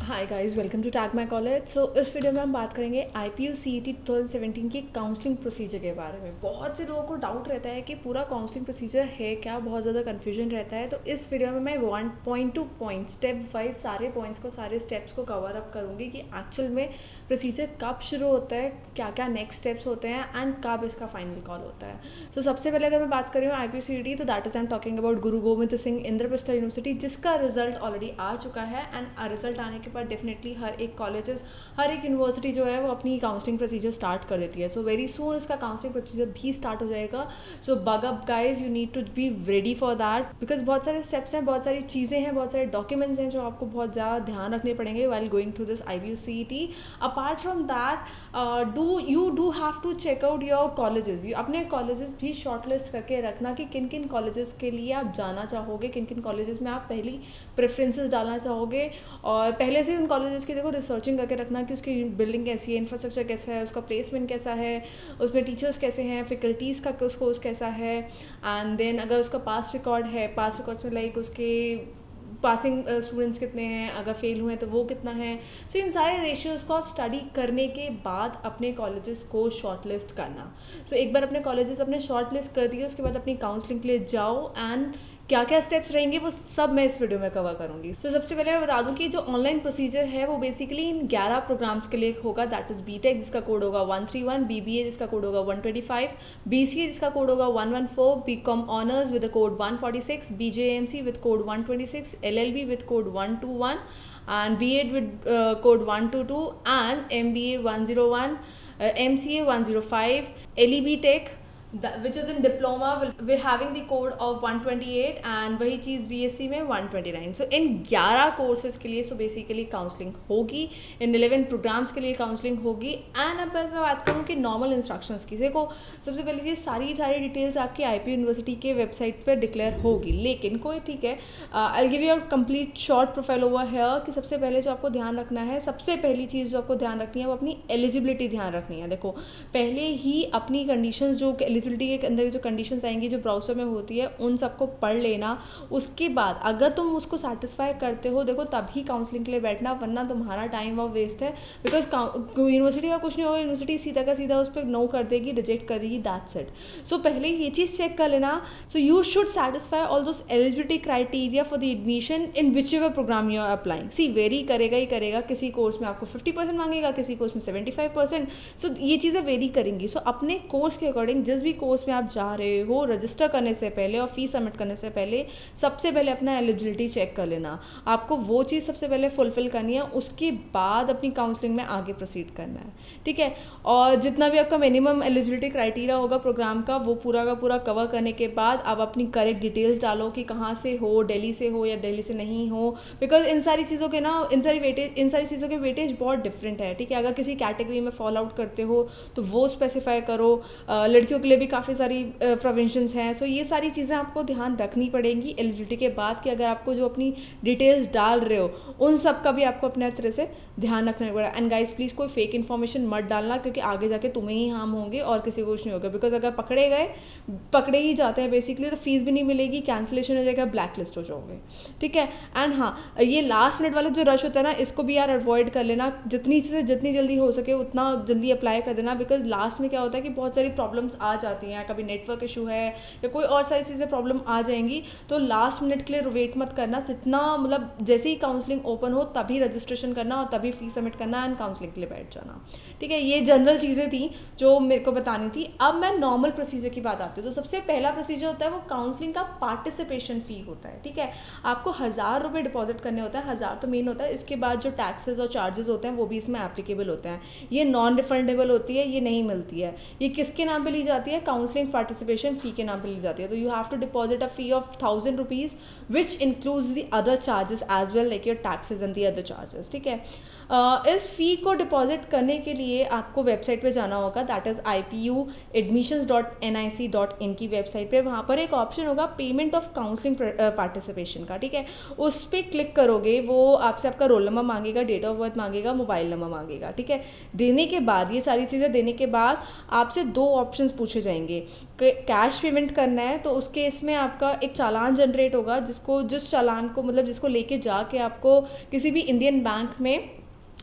Hi guys, welcome to tag my college. So इस video में हम बात करेंगे IPU CET 2017 की काउंसलिंग प्रोसीजर के बारे में। बहुत से लोगों को डाउट रहता है कि पूरा काउंसलिंग प्रोसीजर है क्या, बहुत ज़्यादा कन्फ्यूजन रहता है। तो इस वीडियो में मैं point two point step wise सारे पॉइंट्स को, सारे स्टेप्स को कवर अप करूँगी कि एक्चुअल में प्रोसीजर कब शुरू होता है, क्या क्या नेक्स्ट स्टेप्स होते हैं एंड कब इसका फाइनल कॉल होता है। सो सबसे पहले अगर मैं बात कर रही हूँ IPU CET, तो that is I am talking about Guru Govind Singh Indraprastha university, जिसका रिजल्ट ऑलरेडी आ चुका है। एंड रिजल्ट आने के बाद डेफिनेटली हर एक कॉलेजेस, हर एक यूनिवर्सिटी जो है वो अपनी काउंसलिंग प्रोसीजर स्टार्ट कर देती है। सो वेरी सून इसका काउंसलिंग प्रोसीजर भी स्टार्ट हो जाएगा। So buck up guys, you need to be ready for that, because बहुत सारे स्टेप्स हैं, बहुत सारी चीज़ें हैं, बहुत सारे डॉक्यूमेंट्स हैं जो आपको बहुत ज़्यादा ध्यान रखने पड़ेंगे while going through this IPU CET। Apart from that do have to check out your colleges. अपने कॉलेजेस भी शॉर्टलिस्ट करके रखना कि किन किन कॉलेजेस के लिए आप जाना चाहोगे, किन किन कॉलेजेस में आप पहली प्रेफरेंसेस डालना चाहोगे। और पहले से उन कॉलेजेस की देखो रिसर्चिंग करके रखना कि उसकी बिल्डिंग कैसी है, इंफ्रास्ट्रक्चर कैसा है, उसका प्लेसमेंट कैसा है, उसमें टीचर्स कैसे हैं, फैकल्टीज़ का कोर्स कैसा है। एंड देन अगर उसका पास रिकॉर्ड है, पास रिकॉर्ड्स में लाइक उसके पासिंग स्टूडेंट्स कितने हैं, अगर फेल हुए हैं तो वो कितना है। सो इन सारे रेशियोज़ को आप स्टडी करने के बाद अपने कॉलेजेस को शॉर्टलिस्ट करना। सो एक बार अपने कॉलेजेस अपने शॉर्टलिस्ट कर दिए, उसके बाद अपनी काउंसलिंग के लिए जाओ एंड क्या क्या स्टेप्स रहेंगे वो सब मैं इस वीडियो में कवर करूँगी। तो सबसे पहले मैं बता दूं कि जो ऑनलाइन प्रोसीजर है वो बेसिकली इन 11 प्रोग्राम्स के लिए होगा। दैट इज़ BTech जिसका कोड होगा 131, BBA जिसका कोड होगा 125, BCA जिसका कोड होगा 114, BCom honours with code 146, BJMC with code 126, LLB with code 121 and B.Ed with code 122 and MBA 101, MCA 105, LEB Tech which is in diploma we're having the code of 128 and वही चीज़ BSc में 129। सो इन 11 courses के लिए so basically counselling होगी, इन 11 programmes के लिए counselling होगी। And अब मैं बात करूँ कि नॉर्मल इंस्ट्रक्शंस की, देखो सबसे पहले चीज़ सारी डिटेल्स आपकी IPU यूनिवर्सिटी के वेबसाइट पर डिक्लेयर होगी, लेकिन कोई ठीक है, I give you a complete short profile over here कि सबसे पहले जो आपको ध्यान रखना है, सबसे पहली चीज़ जो आपको ध्यान रखनी है वो अपनी एलिजिबिलिटी ध्यान रखनी है। देखो पहले ही अपनी कंडीशंस, जो एलिजिबिलिटी के अंदर जो कंडीशंस आएंगी जो ब्राउज़र में होती है, उन सबको पढ़ लेना। उसके बाद अगर तुम उसको सेटिस्फाई करते हो देखो तभी काउंसलिंग के लिए बैठना, वरना तुम्हारा टाइम वो वेस्ट है। बिकॉज यूनिवर्सिटी का कुछ नहीं होगा, यूनिवर्सिटी सीधा का सीधा उस पर नो कर देगी, रिजेक्ट कर देगी, दैट्स इट। सो पहले ये चीज़ चेक कर लेना। So you should satisfy all those eligibility criteria for the admission in whichever programme you are applying. सी वेरी करेगा ही करेगा, किसी कोर्स में आपको 50% मांगेगा, किसी कोर्स में 75%। सो ये चीज़ें वेरी करेंगी। सो अपने कोर्स के अकॉर्डिंग जिस भी कोर्स में आप जा रहे हो, रजिस्टर करने से पहले और फीस सबमिट करने से पहले सबसे पहले अपना एलिजिबिलिटी चेक कर लेना। आपको वो चीज़ सबसे पहले फुलफिल करनी है, उसके बाद अपनी काउंसलिंग में आगे प्रोसीड करना है, ठीक है। और जितना भी आपका मिनिमम एलिजिबिलिटी क्राइटेरिया होगा प्रोग्राम का, वो पूरा का पूरा कवर करने के बाद आप अपनी करेक्ट डिटेल्स डालो कि कहाँ से हो, दिल्ली से हो या दिल्ली से नहीं हो। बिकॉज इन सारी चीज़ों के ना, इन सारी चीज़ों के वेटेज बहुत डिफरेंट है, ठीक है। अगर किसी कैटेगरी में फॉल आउट करते हो तो वो स्पेसिफाई करो। लड़कियों के लिए भी काफ़ी सारी प्रोविजंस हैं। सो ये सारी चीज़ें आपको ध्यान रखनी पड़ेंगी एलिजिबिलिटी के बाद, कि अगर आपको जो अपनी डिटेल्स डाल रहे हो उन सब का भी आपको अपने तरह से ध्यान रखना पड़ेगा। एंड गाइस प्लीज़ कोई फेक इन्फॉर्मेशन मत डालना, क्योंकि आगे जाके तुम्हें ही हार्म होंगे और किसी को कुछ नहीं होगा। बिकॉज अगर पकड़े ही जाते हैं बेसिकली, तो फीस भी नहीं मिलेगी, कैंसिलेशन हो जाएगा, ब्लैक लिस्ट हो जाओगे, ठीक है। एंड हाँ, ये लास्ट मिनट वाला जो रश होता है ना, इसको भी यार अवॉइड कर लेना। जितनी जल्दी हो सके उतना जल्दी अप्लाई कर देना। बिकॉज लास्ट में क्या होता है कि बहुत सारी प्रॉब्लम्स आ जाती हैं, कभी नेटवर्क इशू है या कोई और सारी चीज़ें प्रॉब्लम आ जाएंगी। तो लास्ट मिनट के लिए वेट मत करना, जितना मतलब जैसे ही काउंसलिंग ओपन हो तभी रजिस्ट्रेशन करना और तभी फीस सबमिट करना एंड काउंसलिंग के लिए बैठ जाना, ठीक है। ये जनरल चीज़ें थी जो मेरे को बतानी थी। अब मैं नॉर्मल प्रोसीजर की बात आती हूँ। तो सबसे पहला प्रोसीजर होता है वो काउंसलिंग का पार्टिसिपेशन फ़ी होता है, ठीक है। आपको 1000 रुपये डिपॉजिट करने होता है, 1000 तो मेन होता है। इसके बाद जो टैक्सेस और चार्जेस होते हैं वो भी इसमें एप्लीकेबल होते हैं। ये नॉन रिफंडेबल होती है, ये नहीं मिलती है। ये किसके नाम पे ली जाती है? काउंसलिंग पार्टिसिपेशन फ़ी के नाम पे ली जाती है। तो you have to deposit a fee of 1000 rupees which includes the other charges as well, like your taxes and the other charges, ठीक है। इस फ़ी को डिपॉजिट करने के लिए आपको वेबसाइट पे जाना होगा, दैट इज़ ipuadmissions.nic.in की वेबसाइट पे। वहाँ पर एक ऑप्शन होगा पेमेंट ऑफ काउंसलिंग पार्टिसिपेशन का, ठीक है। उस पर क्लिक करोगे, वो आपसे आपका रोल नंबर मांगेगा, डेट ऑफ बर्थ मांगेगा, मोबाइल नंबर मांगेगा, ठीक है। देने के बाद, ये सारी चीज़ें देने के बाद आपसे 2 ऑप्शंस पूछे जाएंगे। कैश पेमेंट करना है तो उस केस में आपका एक चालान जनरेट होगा, जिस चालान को मतलब जिसको लेके जाके आपको किसी भी इंडियन बैंक में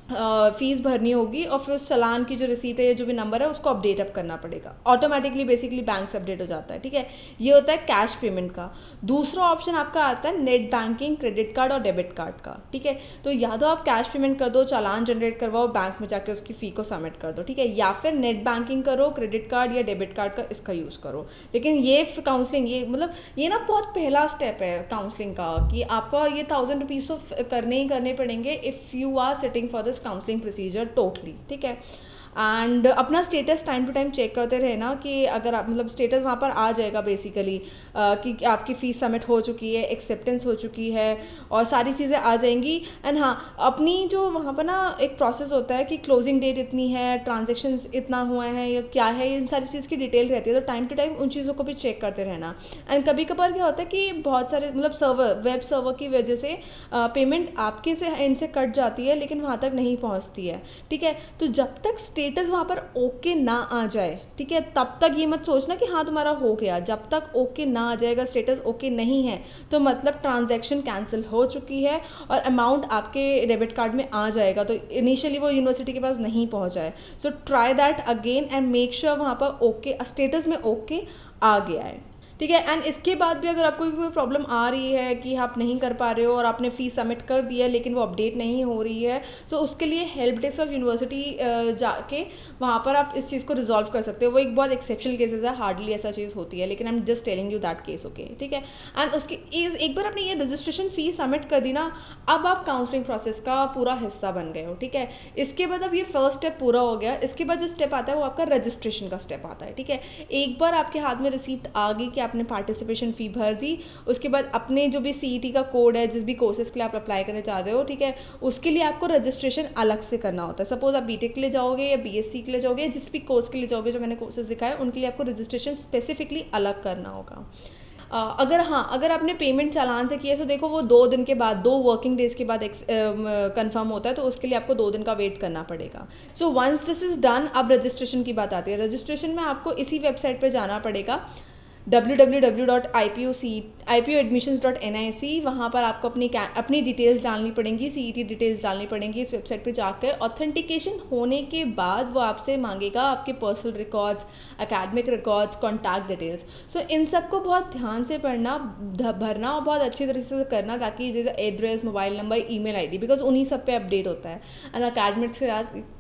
फ़ीस भरनी होगी, और फिर उस चालान की जो रिसीट है या जो भी नंबर है उसको अपडेट अप करना पड़ेगा। ऑटोमेटिकली बेसिकली बैंक से अपडेट हो जाता है, ठीक है। ये होता है कैश पेमेंट का। दूसरा ऑप्शन आपका आता है नेट बैंकिंग, क्रेडिट कार्ड और डेबिट कार्ड का, ठीक है। तो या तो आप कैश पेमेंट कर दो, चालान जनरेट करवाओ, बैंक में जाके उसकी फ़ी को सबमिट कर दो, ठीक है, या फिर नेट बैंकिंग करो, क्रेडिट कार्ड या डेबिट कार्ड का इसका यूज़ करो। लेकिन ये काउंसलिंग, ये मतलब ये ना बहुत पहला स्टेप है काउंसलिंग का, कि आपको ये 1000 रुपीज़ तो करने ही करने पड़ेंगे if you are sitting for counselling procedure totally, ठीक है। एंड अपना status time to time check करते रहना कि अगर आप मतलब स्टेटस वहाँ पर आ जाएगा बेसिकली कि आपकी फ़ीस सबमिट हो चुकी है, एक्सेप्टेंस हो चुकी है और सारी चीज़ें आ जाएंगी। एंड हाँ, अपनी जो वहाँ पर ना एक प्रोसेस होता है कि क्लोजिंग डेट इतनी है, ट्रांजेक्शन्स इतना हुआ है या क्या है, इन सारी चीज़ की डिटेल रहती है, तो टाइम टू टाइम उन चीज़ों को भी चेक करते रहना। एंड कभी कभार क्या होता है कि बहुत सारे मतलब वेब सर्वर की वजह से पेमेंट आपके से एंड से कट जाती है लेकिन वहाँ तक नहीं पहुँचती है, ठीक है। तो जब तक स्टेटस वहाँ पर ओके ना आ जाए, ठीक है, तब तक ये मत सोचना कि हाँ तुम्हारा हो गया। जब तक ओके ना आ जाएगा, स्टेटस ओके नहीं है, तो मतलब ट्रांजैक्शन कैंसिल हो चुकी है और अमाउंट आपके डेबिट कार्ड में आ जाएगा, तो इनिशियली वो यूनिवर्सिटी के पास नहीं पहुँचा है। So try that again and make sure वहाँ पर ओके स्टेटस में ओके आ गया है, ठीक है। एंड इसके बाद भी अगर आपको कोई प्रॉब्लम आ रही है कि आप नहीं कर पा रहे हो और आपने फ़ीस सबमिट कर दिया लेकिन वो अपडेट नहीं हो रही है, तो उसके लिए हेल्प डेस्क ऑफ यूनिवर्सिटी जाके वहाँ पर आप इस चीज़ को रिजॉल्व कर सकते हो। वो एक बहुत एक्सेप्शनल केसेस है, हार्डली ऐसा चीज़ होती है, लेकिन I am just telling you that case, okay, ठीक है। एंड उसके एक बार आपने ये रजिस्ट्रेशन फ़ीस सबमिट कर दी ना, अब आप काउंसलिंग प्रोसेस का पूरा हिस्सा बन गए हो, ठीक है। इसके बाद अब ये फर्स्ट स्टेप पूरा हो गया। इसके बाद जो स्टेप आता है वो आपका रजिस्ट्रेशन का स्टेप आता है, ठीक है। एक बार आपके हाथ में रिसीप्ट आ गई कि आपने पार्टिसिपेशन फ़ी भर दी, उसके बाद अपने जो भी सीईटी का कोड है, जिस भी कोर्सेज के लिए आप अप्लाई करने चाहते हो, ठीक है, उसके लिए आपको रजिस्ट्रेशन अलग से करना होता है। सपोज आप बीटेक के लिए जाओगे या बीएससी के लिए जाओगे या जिस भी कोर्स के लिए जाओगे, जो मैंने कोर्सेज दिखाए उनके लिए आपको रजिस्ट्रेशन स्पेसिफिकली अलग करना होगा। अगर आपने पेमेंट चालान से किया तो देखो वो 2 दिन के बाद, 2 वर्किंग डेज के बाद कंफर्म होता है, तो उसके लिए आपको 2 दिन का वेट करना पड़ेगा। So once this is done, अब रजिस्ट्रेशन की बात आती है। रजिस्ट्रेशन में आपको इसी वेबसाइट पे जाना पड़ेगा, www.ipuadmissions.nic। वहाँ पर आपको अपनी डिटेल्स डालनी पड़ेंगी, सीईटी डिटेल्स डालनी पड़ेंगी इस वेबसाइट पे जाकर। ऑथेंटिकेशन होने के बाद वो आपसे मांगेगा आपके personal records, academic records, contact details. So इन सबको बहुत ध्यान से भरना और बहुत अच्छी तरीके से करना, ताकि जैसे address, mobile number, email ID, because उन्हीं सब पे अपडेट होता है। एंड एकेडमिक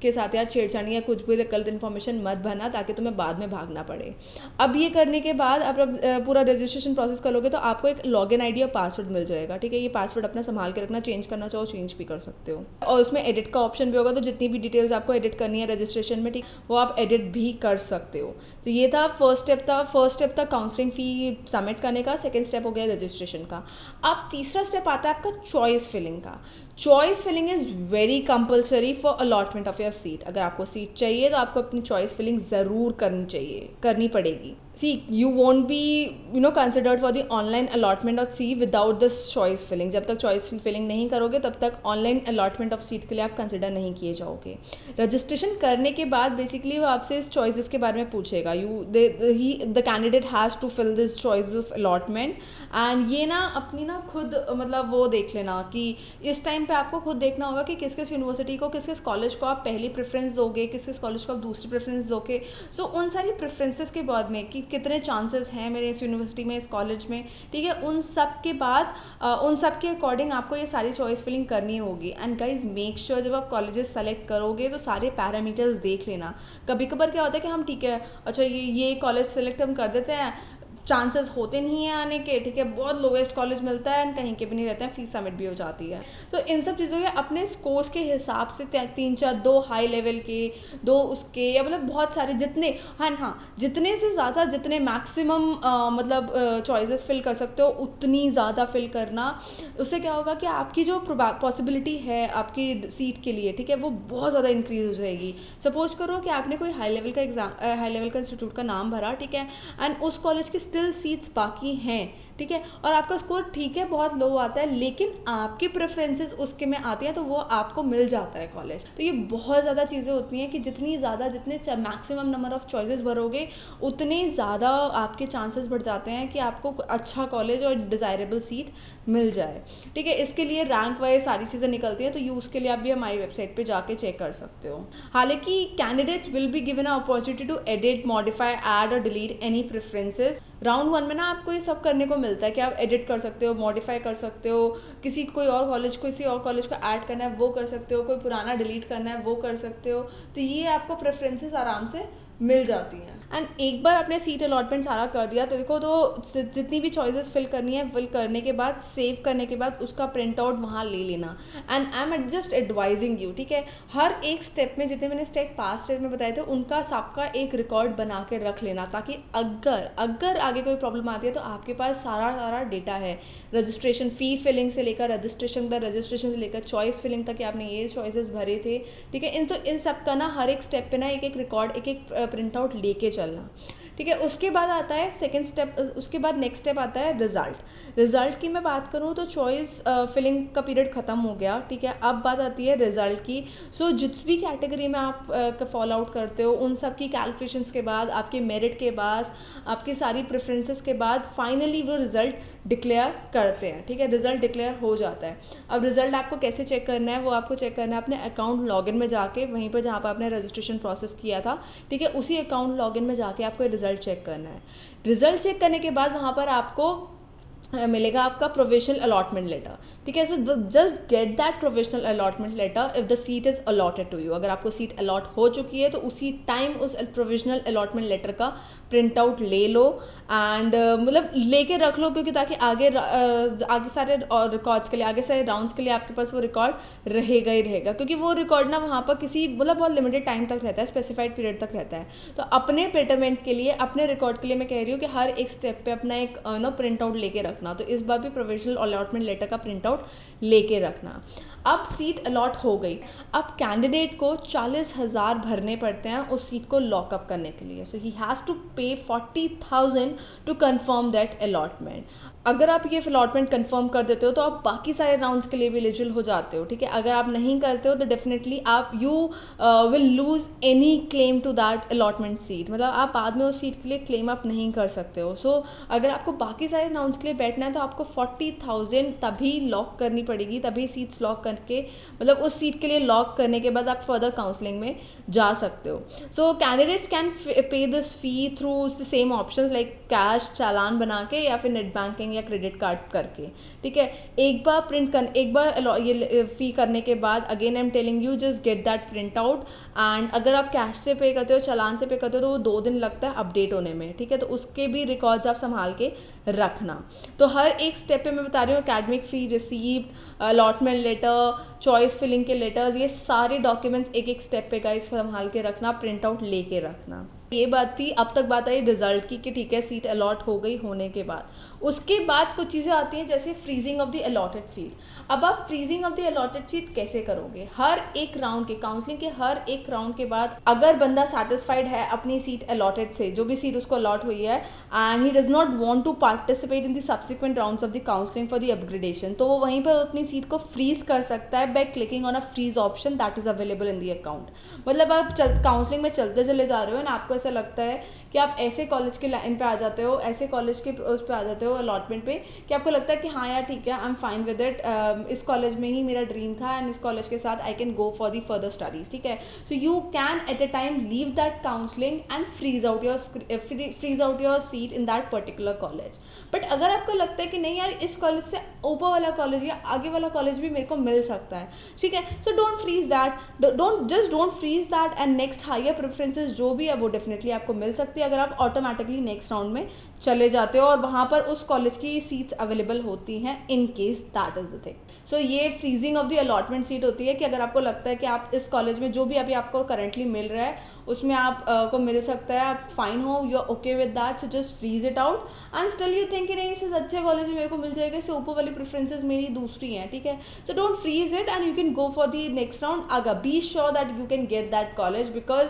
के साथ यार छेड़छाड़ी या कुछ भी गलत इन्फॉर्मेशन मत भरना, ताकि तुम्हें बाद में भागना पड़े। अब ये करने के बाद आप पूरा रजिस्ट्रेशन प्रोसेस करोगे तो आपको एक लॉगिन आईडी और पासवर्ड मिल जाएगा, ठीक है। ये पासवर्ड अपना संभाल के रखना, चेंज करना चाहो चेंज भी कर सकते हो, और उसमें एडिट का ऑप्शन भी होगा, तो जितनी भी डिटेल्स आपको एडिट करनी है रजिस्ट्रेशन में, ठीक, वो आप एडिट भी कर सकते हो। तो ये था फर्स्ट स्टेप था काउंसलिंग फ़ी सबमिट करने का। सेकेंड स्टेप हो गया रजिस्ट्रेशन का। अब तीसरा स्टेप आता है आपका चॉइस फिलिंग का। Choice filling is very compulsory for allotment of your seat. अगर आपको सीट चाहिए तो आपको अपनी चॉइस फिलिंग ज़रूर करनी पड़ेगी। See you won't be considered for the online allotment of seat without this choice filling. जब तक चॉइस फिलिंग नहीं करोगे तब तक ऑनलाइन अलॉटमेंट ऑफ सीट के लिए आप कंसिडर नहीं किए जाओगे। रजिस्ट्रेशन करने के बाद बेसिकली वो आपसे इस चॉइसेस के बारे में पूछेगा। The candidate has to fill this choice of allotment. And ये ना अपनी ना खुद मतलब वो देख लेना कि इस टाइम पे आपको खुद देखना होगा कि किस किस यूनिवर्सिटी को, किस किस कॉलेज को आप पहली प्रेफरेंस दोगे, किस किस कॉलेज को आप दूसरी प्रेफरेंस दोगे। सो उन सारी प्रेफरेंसेस के बाद में कि कितने चांसेस हैं मेरे इस यूनिवर्सिटी में, इस कॉलेज में, ठीक है, उन सब के बाद उन सब के अकॉर्डिंग आपको ये सारी चॉइस फिलिंग करनी होगी। एंड गाइज मेक श्योर जब आप कॉलेजेस सेलेक्ट करोगे तो सारे पैरामीटर्स देख लेना। कभी कभार क्या होता है कि हम ठीक है, अच्छा ये कॉलेज सेलेक्ट हम कर देते हैं, चांसेस होते नहीं हैं आने के, ठीक है, बहुत लोवेस्ट कॉलेज मिलता है एंड कहीं के भी नहीं रहते हैं, फीस सबमिट भी हो जाती है। तो इन सब चीज़ों के अपने स्कोर्स के हिसाब से 3-4 2 हाई लेवल के, 2 उसके, या मतलब बहुत सारे जितने जितने से ज़्यादा, जितने मैक्सिमम मतलब चॉइसेस फिल कर सकते हो उतनी ज़्यादा फिल करना। उससे क्या होगा कि आपकी जो पॉसिबिलिटी है आपकी सीट के लिए, ठीक है, वो बहुत ज़्यादा इंक्रीज हो जाएगी। सपोज करो कि आपने कोई हाई लेवल का इंस्टीट्यूट का नाम भरा, ठीक है, एंड उस कॉलेज की स्टिल सीट्स बाकी हैं, ठीक है, और आपका स्कोर ठीक है बहुत लो आता है, लेकिन आपकी प्रेफरेंसेस उसके में आती हैं तो वो आपको मिल जाता है कॉलेज। तो ये बहुत ज़्यादा चीज़ें होती हैं कि जितने मैक्सिमम नंबर ऑफ़ चॉइसेस भरोगे उतने ज़्यादा आपके चांसेस बढ़ जाते हैं कि आपको अच्छा कॉलेज और डिज़ायरेबल सीट मिल जाए। ठीक है, इसके लिए रैंक वाइज सारी चीज़ें निकलती हैं, तो यूज़ के लिए आप भी हमारी वेबसाइट पे जाके चेक कर सकते हो। हालांकि candidates will be given a opportunity to edit, modify, add और डिलीट एनी प्रेफरेंसेस। राउंड 1 में ना आपको ये सब करने को मिलता है कि आप एडिट कर सकते हो, मॉडिफाई कर सकते हो, किसी और कॉलेज को ऐड करना है वो कर सकते हो, कोई पुराना डिलीट करना है वो कर सकते हो। तो ये आपको प्रेफरेंसेस आराम से मिल जाती हैं। एंड एक बार आपने सीट अलॉटमेंट सारा कर दिया तो देखो, तो जितनी भी चॉइसेस फिल करनी है, फिल करने के बाद सेव करने के बाद उसका प्रिंट आउट वहाँ ले लेना। And I am just advising you, ठीक है, हर एक स्टेप में जितने मैंने स्टेप पास्ट स्टेप में बताए थे उनका सबका एक रिकॉर्ड बना के रख लेना, ताकि अगर आगे कोई प्रॉब्लम आती है तो आपके पास सारा डेटा है। रजिस्ट्रेशन फ़ी फिलिंग से लेकर रजिस्ट्रेशन से लेकर चॉइस फिलिंग तक कि आपने ये चॉइसेस भरे थे। ठीक है, इन सब का ना हर एक स्टेप पे ना एक रिकॉर्ड, एक प्रिंट आउट लेके चलना। ठीक है, उसके बाद आता है सेकंड स्टेप, उसके बाद नेक्स्ट स्टेप आता है रिज़ल्ट की मैं बात करूँ तो चॉइस फिलिंग का पीरियड ख़त्म हो गया। ठीक है, अब बात आती है रिज़ल्ट की। सो जिस भी कैटेगरी में आप फॉल आउट करते हो उन सब की कैलकुलेशंस के बाद, आपके मेरिट के बाद, आपकी सारी प्रेफरेंसेस के बाद फाइनली वो रिज़ल्ट डिक्लेयर करते हैं। ठीक है, रिज़ल्ट डिक्लेयर हो जाता है। अब रिज़ल्ट आपको कैसे चेक करना है, वो आपको चेक करना है अपने अकाउंट लॉगिन में जाके, वहीं पर जहाँ पर आपने रजिस्ट्रेशन प्रोसेस किया था। ठीक है, उसी अकाउंट लॉगिन में जाके आपको रिज़ल्ट चेक करना है। रिज़ल्ट चेक करने के बाद वहाँ पर आपको मिलेगा आपका प्रोविजनल अलॉटमेंट लेटर। ठीक है, so just get that provisional allotment letter if the seat is allotted to you. अगर आपको सीट अलॉट हो चुकी है तो उसी टाइम उस प्रोविजनल अलॉटमेंट लेटर का प्रिंट आउट ले लो एंड मतलब लेके रख लो, क्योंकि ताकि आगे सारे रिकॉर्ड्स के लिए, आगे सारे राउंड्स के लिए आपके पास वो रिकॉर्ड रहेगा ही रहेगा, क्योंकि वो रिकॉर्ड ना वहाँ पर किसी बहुत लिमिटेड टाइम तक रहता है, स्पेसिफाइड पीरियड तक रहता है। तो अपने बेटरमेंट के लिए, अपने रिकॉर्ड के लिए मैं कह रही हूँ कि हर एक स्टेप पे अपना एक प्रिंट आउट लेके रखना। तो इस बार भी प्रोविजनल अलॉटमेंट लेटर का प्रिंट आउट लेके रखना। अब सीट अलॉट हो गई, अब कैंडिडेट को 40,000 भरने पड़ते हैं उस सीट को लॉकअप करने के लिए। सो ही हैज़ टू पे 40,000 टू कंफर्म दैट अलॉटमेंट। अगर आप ये अलॉटमेंट कंफर्म कर देते हो तो आप बाकी सारे राउंड्स के लिए भी एलिजिबल हो जाते हो। ठीक है, अगर आप नहीं करते हो तो डेफिनेटली आप you will lose any claim to that allotment seat, मतलब आप बाद में उस सीट के लिए क्लेम आप नहीं कर सकते हो। सो अगर आपको बाकी सारे राउंड्स के लिए बैठना है तो आपको 40,000 तभी लॉक करनी पड़ेगी, तभी सीट्स लॉक करके, मतलब उस सीट के लिए लॉक करने के बाद आप फर्दर काउंसलिंग में जा सकते हो। So candidates can pay this fee through the same options like cash, चालान बना के या फिर नेट बैंकिंग या क्रेडिट कार्ड करके। ठीक है, एक बार ये फ़ी करने के बाद again I am telling you just get that print out. And अगर आप कैश से पे करते हो, चालान से पे करते हो तो वो 2 दिन लगता है अपडेट होने में। ठीक है, तो उसके भी रिकॉर्ड्स आप संभाल के रखना। तो हर एक स्टेप पे मैं बता रही हूँ, academic fee receipt, allotment letter, choice filling के लेटर्स, ये सारे डॉक्यूमेंट्स एक स्टेप पे गाइस संभाल के रखना, प्रिंट आउट लेके रखना। ये बात थी। अब तक बात आई रिजल्ट की कि ठीक है सीट अलॉट हो गई होने के बाद। उसके बाद कुछ चीज़ें आती हैं जैसे freezing of the allotted seat. अब आप freezing of the allotted seat कैसे करोगे? हर एक राउंड के काउंसलिंग के हर एक राउंड के बाद अगर बंदा सेटिस्फाइड है अपनी सीट अलॉटेड से, जो भी सीट उसको अलॉट हुई है, and he does not want to participate in the subsequent rounds of the counselling for the upgradation, तो वो वहीं पर अपनी सीट को फ्रीज कर सकता है by clicking on a freeze option that is available in the account. मतलब आप काउंसलिंग में चलते चले जा रहे हो ना, आपको ऐसा लगता है कि आप ऐसे कॉलेज के लाइन पे आ जाते हो, ऐसे कॉलेज के उस पे आ जाते हो अलॉटमेंट पे, कि आपको लगता है कि हाँ यार ठीक है, I am fine with it, इस कॉलेज में ही मेरा ड्रीम था एंड इस कॉलेज के साथ I can go for the further studies. ठीक है, so you can at a time leave that counselling and freeze out your seat in that particular college. But अगर आपको लगता है कि नहीं यार इस कॉलेज से ऊपर वाला कॉलेज या आगे वाला कॉलेज भी मेरे को मिल सकता है, ठीक है, so don't freeze that, don't freeze that, and next higher preferences जो भी है वो डेफिनेटली आपको मिल सकती है अगर आप ऑटोमेटिकली नेक्स्ट राउंड में चले जाते हो और वहाँ पर उस कॉलेज की सीट्स अवेलेबल होती हैं in case that is the thing. So ये freezing of the allotment seat होती है कि अगर आपको लगता है कि आप इस कॉलेज में जो भी अभी आपको करेंटली मिल रहा है उसमें आप को मिल सकता है, आप फाइन हो, you are okay with that, so just freeze it out and still you think कि नहीं इससे अच्छे कॉलेज में मेरे को मिल जाएगा, इससे ऊपर वाली प्रेफरेंसेस मेरी दूसरी हैं, ठीक है। So don't freeze it and you can go for the next round. अगर be sure that you can get that college, because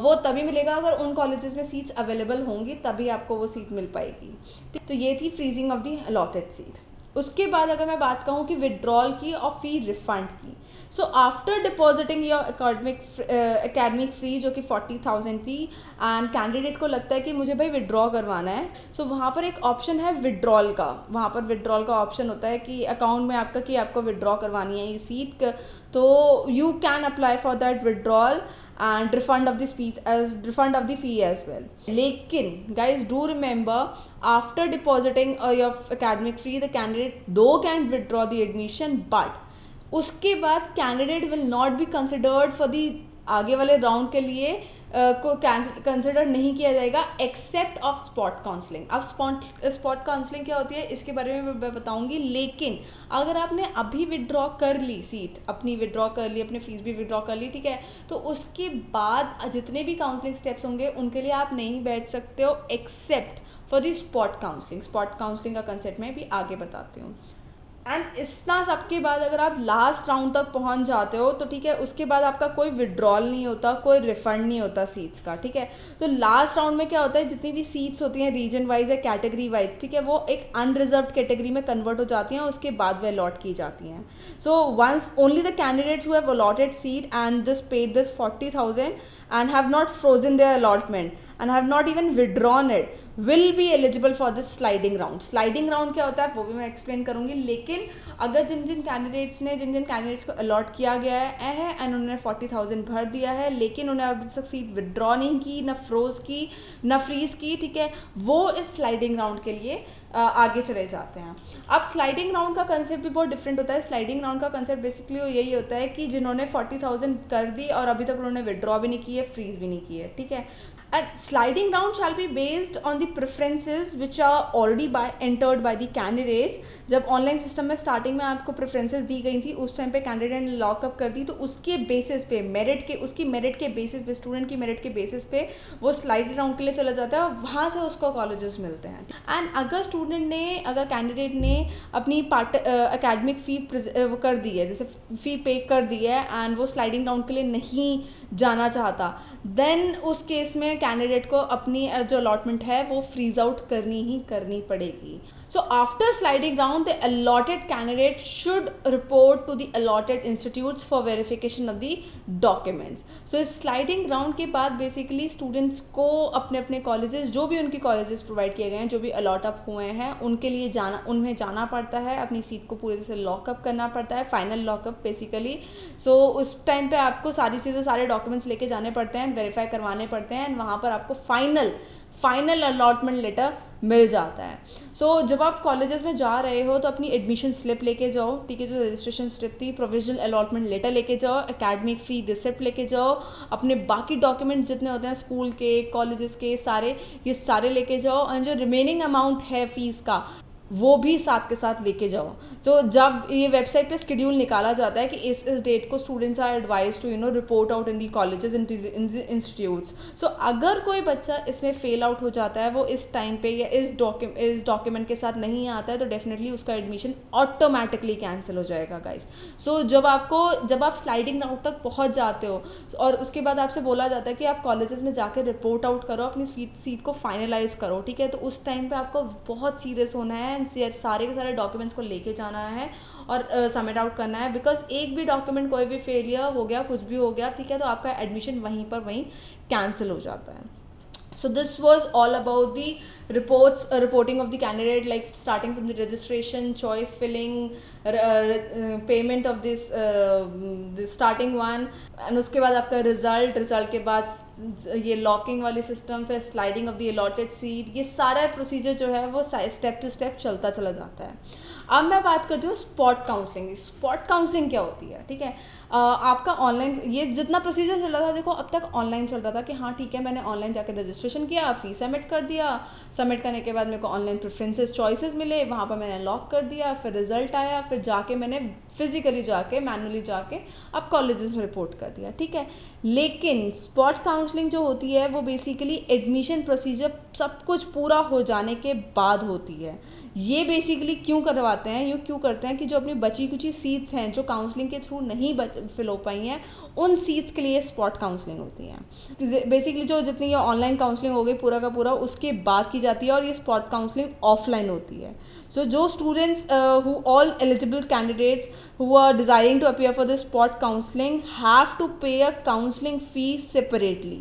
वो तभी मिलेगा अगर उन कॉलेजेस में सीट्स अवेलेबल होंगी, तभी आपको वो सीट मिल पाएगी। तो ये थी freezing of the allotted seat. उसके बाद अगर मैं बात कहूँ कि विड्रॉल की और फी रिफंड की, so after depositing your academic fee जो कि 40,000 थी एंड कैंडिडेट को लगता है कि मुझे भाई विड्रॉ करवाना है, सो वहाँ पर एक ऑप्शन है विड्रॉल का। वहाँ पर विड्रॉल का ऑप्शन होता है कि अकाउंट में आपका कि आपको विड्रॉ करवानी है ये सीट, तो you can apply for that withdrawal and refund of the fee as well. लेकिन guys do remember, after depositing your academic fee the candidate though can withdraw the admission, but उसके बाद candidate will not be considered for the आगे वाले round के लिए को consider नहीं किया जाएगा एक्सेप्ट ऑफ स्पॉट काउंसलिंग। अब स्पॉट काउंसलिंग क्या होती है इसके बारे में मैं बताऊंगी, लेकिन अगर आपने अभी विड्रॉ कर ली सीट, अपनी विड्रॉ कर ली, अपनी फीस भी विड्रॉ कर ली, ठीक है, तो उसके बाद जितने भी काउंसलिंग स्टेप्स होंगे उनके लिए आप नहीं बैठ सकते हो except for the spot counselling. Spot counselling का कंसेप्ट मैं भी आगे बताती हूँ। एंड इतना सबके बाद अगर आप लास्ट राउंड तक पहुंच जाते हो तो ठीक है, उसके बाद आपका कोई विड्रॉल नहीं होता, कोई रिफंड नहीं होता सीट्स का, ठीक है। तो लास्ट राउंड में क्या होता है, जितनी भी सीट्स होती हैं रीजन वाइज या कैटेगरी वाइज, ठीक है, वो एक अनरिजर्व्ड कैटेगरी में कन्वर्ट हो जाती हैं, उसके बाद वे अलॉट की जाती हैं। So once only the candidates who have allotted seat and this paid this 40,000 and have not frozen their allotment and have not even withdrawn it will be eligible for this sliding round. sliding round क्या होता है वो भी मैं explain करूँगी, लेकिन अगर जिन जिन candidates को अलॉट किया गया है एंड उन्होंने 40,000 भर दिया है लेकिन उन्हें अभी तक सीट विड्रॉ नहीं की, ना फ्रोज की, ना फ्रीज की, ठीक है, वो इस स्लाइडिंग राउंड के लिए आगे चले जाते हैं। अब स्लाइडिंग राउंड का कंसेप्ट भी बहुत डिफरेंट होता है। स्लाइडिंग राउंड का कंसेप्ट बेसिकली यही होता है कि जिन्होंने 40,000 कर दी और अभी तक उन्होंने विड्रॉ भी नहीं की है, फ्रीज भी नहीं की है, ठीक है। Sliding round shall be based on the preferences which are already entered by the candidates. जब ऑनलाइन सिस्टम में स्टार्टिंग में आपको प्रेफरेंसेस दी गई थी उस टाइम पे कैंडिडेट ने लॉकअप कर दी, तो उसके बेसिस पे उसकी मेरिट के बेसिस पे, स्टूडेंट की मेरिट के बेसिस पे वो स्लाइडिंग राउंड के लिए चला जाता है और वहाँ से उसको कॉलेजेस मिलते हैं। एंड अगर कैंडिडेट ने अपनी एकेडमिक फ़ी वो कर दी है, जैसे फ़ी पे कर दी है एंड वो स्लाइडिंग राउंड के लिए नहीं जाना चाहता, देन उस केस में कैंडिडेट को अपनी जो अलॉटमेंट है वो फ्रीज आउट करनी पड़ेगी। So after sliding round the allotted candidate should report to the allotted institutes for verification of the documents. So इस स्लाइडिंग राउंड के बाद बेसिकली स्टूडेंट्स को अपने अपने कॉलेजेस, जो भी उनके कॉलेजेस प्रोवाइड किए गए हैं, जो भी अलॉट अप हुए हैं, उनमें जाना पड़ता है, अपनी सीट को पूरी तरह से लॉकअप करना पड़ता है, फाइनल लॉकअप बेसिकली। सो उस टाइम पे आपको सारी चीज़ें, सारे डॉक्यूमेंट्स लेके जाने पड़ते हैं, वेरीफाई करवाने पड़ते हैं, वहाँ पर आपको फाइनल अलॉटमेंट लेटर मिल जाता है। सो जब आप कॉलेजेस में जा रहे हो तो अपनी एडमिशन स्लिप लेके जाओ, ठीक है, जो रजिस्ट्रेशन स्लिप थी, प्रोविजनल अलॉटमेंट लेटर लेके जाओ, एकेडमिक फ़ी रिसिप्ट लेके जाओ, अपने बाकी डॉक्यूमेंट्स जितने होते हैं स्कूल के, कॉलेजेस के, ये सारे लेके जाओ, और जो रिमेनिंग अमाउंट है फीस का वो भी साथ के साथ लेके जाओ। तो जब ये वेबसाइट पे शेड्यूल निकाला जाता है कि इस डेट को students are advise to report out in the colleges, in the institutes. So अगर कोई बच्चा इसमें फेल आउट हो जाता है, वो इस टाइम पे या इस डॉक्यूमेंट के साथ नहीं आता है, तो डेफिनेटली उसका एडमिशन ऑटोमेटिकली कैंसिल हो जाएगा गाइस। सो जब आप स्लाइडिंग राउंड तक पहुँच जाते हो और उसके बाद आपसे बोला जाता है कि आप कॉलेजेस में जाकर रिपोर्ट आउट करो, अपनी सीट को फाइनलाइज करो, ठीक है, तो उस टाइम पर आपको बहुत सीरियस होना है, सारे के सारे डॉक्यूमेंट्स को लेके जाना है और सबमिट आउट करना है, बिकॉज एक भी डॉक्यूमेंट, कोई भी फेलियर हो गया, कुछ भी हो गया, ठीक है, तो आपका एडमिशन वहीं कैंसिल हो जाता है। So this was all about the reporting of the candidate, like starting from the registration, choice filling, payment of this the starting one, and उसके बाद आपका रिजल्ट के बाद ये लॉकिंग वाली सिस्टम, फिर sliding of the allotted seat, ये सारा प्रोसीजर जो है वो स्टेप टू स्टेप चलता चला जाता है। अब मैं बात करती हूँ स्पॉट काउंसलिंग। स्पॉट काउंसलिंग क्या होती है, ठीक है, आपका ऑनलाइन ये जितना प्रोसीजर चल रहा था, देखो अब तक ऑनलाइन चल रहा था कि हाँ ठीक है, मैंने ऑनलाइन जाकर रजिस्ट्रेशन किया, फीस सबमिट कर दिया, सबमिट करने के बाद मेरे को ऑनलाइन प्रेफरेंसेस चॉइसेस मिले, वहाँ पर मैंने लॉक कर दिया, फिर रिजल्ट आया, फिर जाके मैंने फिजिकली जाके मैनुअली जाके अब कॉलेजेस में रिपोर्ट कर दिया, ठीक है। लेकिन स्पॉट काउंसलिंग जो होती है वो बेसिकली एडमिशन प्रोसीजर सब कुछ पूरा हो जाने के बाद होती है। ये बेसिकली क्यों करवाते हैं, यूँ क्यों करते हैं कि जो अपनी बची कुची सीट्स हैं जो काउंसलिंग के थ्रू नहीं फिल हो पाई हैं, उन सीट्स के लिए स्पॉट काउंसलिंग होती है। बेसिकली जो जितनी ये ऑनलाइन काउंसलिंग हो गई पूरा का पूरा उसके बाद की जाती है, और ये स्पॉट काउंसलिंग ऑफलाइन होती है। So जो students who all eligible candidates who are desiring to appear for the spot counseling have to pay a counseling fee separately.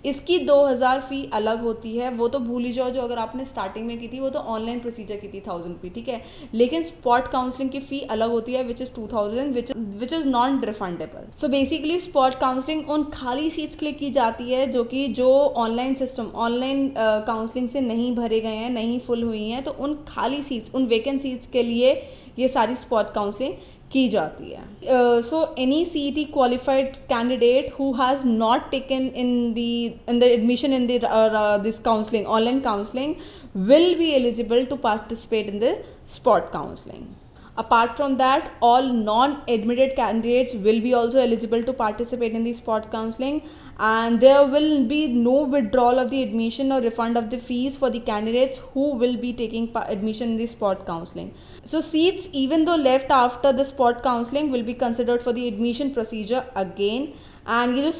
इसकी 2000 फ़ी अलग होती है, वो तो भूल ही जाओ, जो अगर आपने स्टार्टिंग में की थी वो तो ऑनलाइन प्रोसीजर की थी 1000 रुपी, ठीक है। लेकिन स्पॉट काउंसलिंग की फ़ी अलग होती है which is 2000 which is non refundable. So basically spot counselling उन खाली सीट्स के लिए की जाती है जो ऑनलाइन सिस्टम ऑनलाइन काउंसलिंग से नहीं भरे गए हैं, नहीं फुल हुई हैं, तो उन खाली सीट्स उन वेकेंट सीट्स के लिए ये सारी स्पॉट काउंसलिंग की जाती है। So any CET qualified candidate who has not taken in the admission in this counselling online counselling will be eligible to participate in the spot counseling. Apart from that, all non-admitted candidates will be also eligible to participate in the spot counseling, and there will be no withdrawal of the admission or refund of the fees for the candidates who will be taking admission in the spot counseling. So seats, even though left after the spot counseling, will be considered for the admission procedure again. And ये जो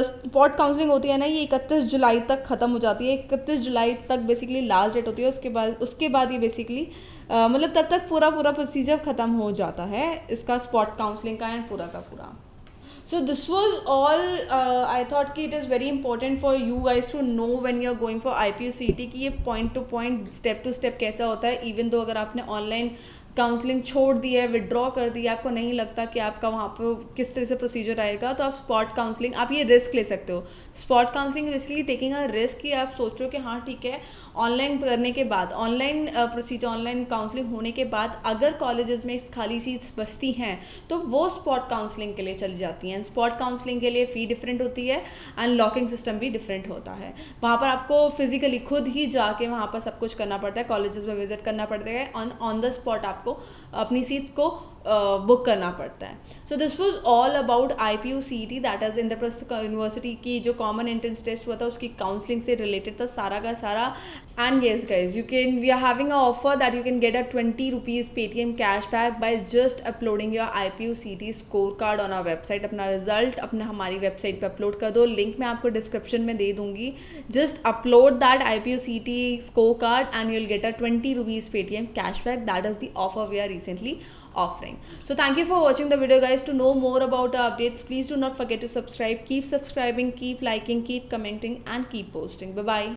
spot counselling होती है ना, ये 31 जुलाई तक ख़त्म हो जाती है। 31 जुलाई तक बेसिकली लास्ट डेट होती है। उसके बाद ये बेसिकली मतलब तब तक पूरा प्रोसीजर ख़त्म हो जाता है इसका स्पॉट काउंसलिंग का एंड पूरा का पूरा। So this was all. I thought कि it is very important for you guys to know when you are going for IPU CET कि ये point to point step to step कैसा होता है। even though अगर आपने ऑनलाइन काउंसलिंग छोड़ दी है, विड्रॉ कर दी है, आपको नहीं लगता कि आपका वहाँ पर किस तरह से प्रोसीजर आएगा, तो आप स्पॉट काउंसलिंग आप ये रिस्क ले सकते हो। Spot counselling basically taking a risk कि आप सोचो कि हाँ ठीक है, ऑनलाइन करने के बाद ऑनलाइन प्रोसीजर ऑनलाइन काउंसलिंग होने के बाद अगर कॉलेजेस में खाली सीट्स बचती हैं तो वो स्पॉट काउंसलिंग के लिए चली जाती हैं। स्पॉट काउंसलिंग के लिए फ़ी डिफरेंट होती है एंड लॉकिंग सिस्टम भी डिफरेंट होता है। वहाँ पर आपको फिजिकली खुद ही जाके वहाँ पर सब कुछ करना पड़ता है, कॉलेजेस में विजिट करना पड़ता है, ऑन द स्पॉट आपको अपनी सीट्स को बुक करना पड़ता है। So this was all about IPU CET, that is Indraprastha university की जो कॉमन एंट्रेंस टेस्ट हुआ था उसकी काउंसलिंग से रिलेटेड था सारा का सारा। And yes guys, we are having a offer that you can get a 20 rupees Paytm cashback by just uploading your IPU CET score card on our website. अपना result अपना हमारी वेबसाइट पर upload कर दो, लिंक मैं आपको description में दे दूंगी। Just upload that IPU CET score card and you will get a 20 rupees Paytm cashback. That is the offer we are recently offering. So thank you for watching the video guys. To know more about our updates, please do not forget to subscribe. Keep subscribing, keep liking, keep commenting and keep posting. Bye bye.